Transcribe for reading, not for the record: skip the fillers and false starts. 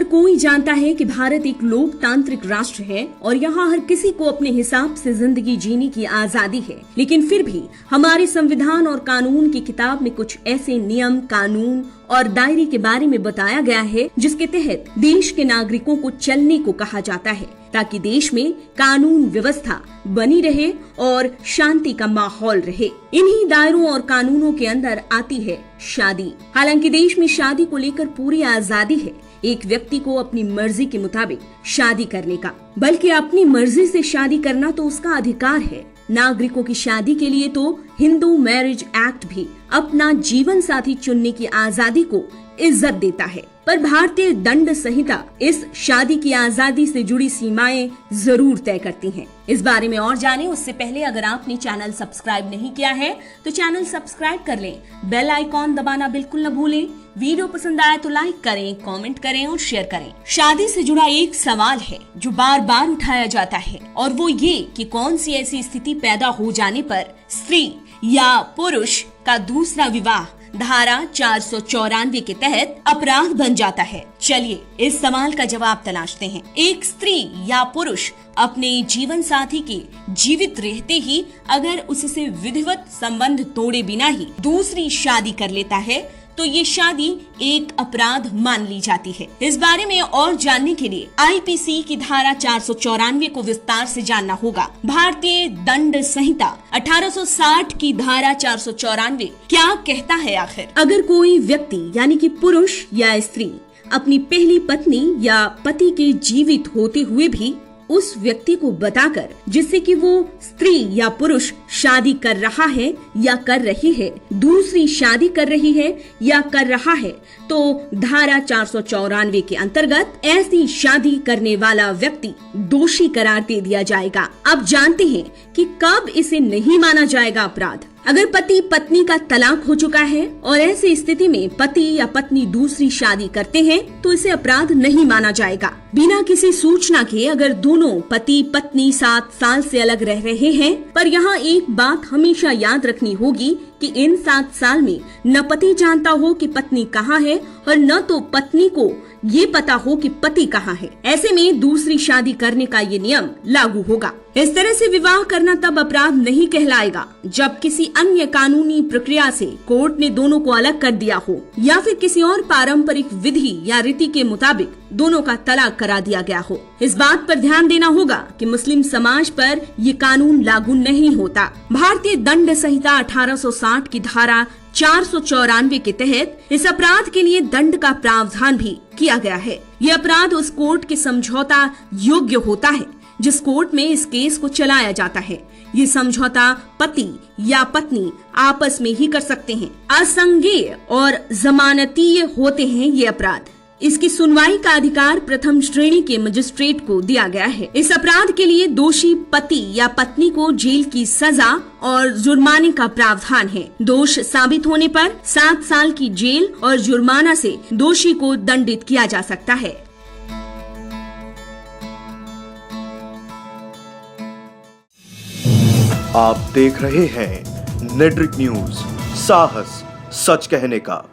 कोई जानता है कि भारत एक लोकतांत्रिक राष्ट्र है और यहाँ हर किसी को अपने हिसाब से जिंदगी जीने की आजादी है। लेकिन फिर भी हमारे संविधान और कानून की किताब में कुछ ऐसे नियम, कानून और दायरे के बारे में बताया गया है जिसके तहत देश के नागरिकों को चलने को कहा जाता है, ताकि देश में कानून व्यवस्था बनी रहे और शांति का माहौल रहे। इन्हीं दायरों और कानूनों के अंदर आती है शादी। हालांकि देश में शादी को लेकर पूरी आजादी है एक व्यक्ति को अपनी मर्जी के मुताबिक शादी करने का, बल्कि अपनी मर्जी से शादी करना तो उसका अधिकार है। नागरिकों की शादी के लिए तो हिंदू मैरिज एक्ट भी अपना जीवन साथी चुनने की आजादी को इज्जत देता है, पर भारतीय दंड संहिता इस शादी की आजादी से जुड़ी सीमाएं जरूर तय करती हैं। इस बारे में और जानें उससे पहले अगर आपने चैनल सब्सक्राइब नहीं किया है तो चैनल सब्सक्राइब कर लें, बेल आइकॉन दबाना बिल्कुल न भूलें। वीडियो पसंद आए तो लाइक करें, कमेंट करें और शेयर करें। शादी से जुड़ा एक सवाल है जो बार बार उठाया जाता है और वो ये कि कौन सी ऐसी स्थिति पैदा हो जाने पर स्त्री या पुरुष का दूसरा विवाह धारा 494 के तहत अपराध बन जाता है। चलिए इस सवाल का जवाब तलाशते हैं। एक स्त्री या पुरुष अपने जीवन साथी के जीवित रहते ही अगर उससे विधिवत संबंध तोड़े बिना ही दूसरी शादी कर लेता है तो ये शादी एक अपराध मान ली जाती है। इस बारे में और जानने के लिए आईपीसी की धारा 494 को विस्तार से जानना होगा। भारतीय दंड संहिता 1860 की धारा 494 क्या कहता है आखिर? अगर कोई व्यक्ति यानी कि पुरुष या स्त्री अपनी पहली पत्नी या पति के जीवित होते हुए भी उस व्यक्ति को बताकर जिससे कि वो स्त्री या पुरुष शादी कर रहा है या कर रही है, दूसरी शादी कर रही है या कर रहा है, तो धारा 494 के अंतर्गत ऐसी शादी करने वाला व्यक्ति दोषी करार दे दिया जाएगा। अब जानते हैं कि कब इसे नहीं माना जाएगा अपराध। अगर पति पत्नी का तलाक हो चुका है और ऐसी स्थिति में पति या पत्नी दूसरी शादी करते हैं तो इसे अपराध नहीं माना जाएगा। बिना किसी सूचना के अगर दोनों पति पत्नी 7 साल से अलग रह रहे हैं, पर यहाँ एक बात हमेशा याद रखनी होगी कि इन 7 साल में न पति जानता हो कि पत्नी कहाँ है और न तो पत्नी को ये पता हो कि पति कहाँ है। ऐसे में दूसरी शादी करने का ये नियम लागू होगा। इस तरह से विवाह करना तब अपराध नहीं कहलाएगा जब किसी अन्य कानूनी प्रक्रिया से कोर्ट ने दोनों को अलग कर दिया हो या फिर किसी और पारंपरिक विधि या रीति के मुताबिक दोनों का तलाक करा दिया गया हो। इस बात पर ध्यान देना होगा कि मुस्लिम समाज पर ये कानून लागू नहीं होता। भारतीय दंड संहिता 1860 की धारा 494 के तहत इस अपराध के लिए दंड का प्रावधान भी किया गया है। ये अपराध उस कोर्ट के समझौता योग्य होता है जिस कोर्ट में इस केस को चलाया जाता है। ये समझौता पति या पत्नी आपस में ही कर सकते हैं। असंज्ञेय और जमानतीय होते हैं ये अपराध। इसकी सुनवाई का अधिकार प्रथम श्रेणी के मजिस्ट्रेट को दिया गया है। इस अपराध के लिए दोषी पति या पत्नी को जेल की सजा और जुर्माने का प्रावधान है। दोष साबित होने पर 7 साल की जेल और जुर्माना से दोषी को दंडित किया जा सकता है। आप देख रहे हैं नेट्रिक न्यूज, साहस सच कहने का।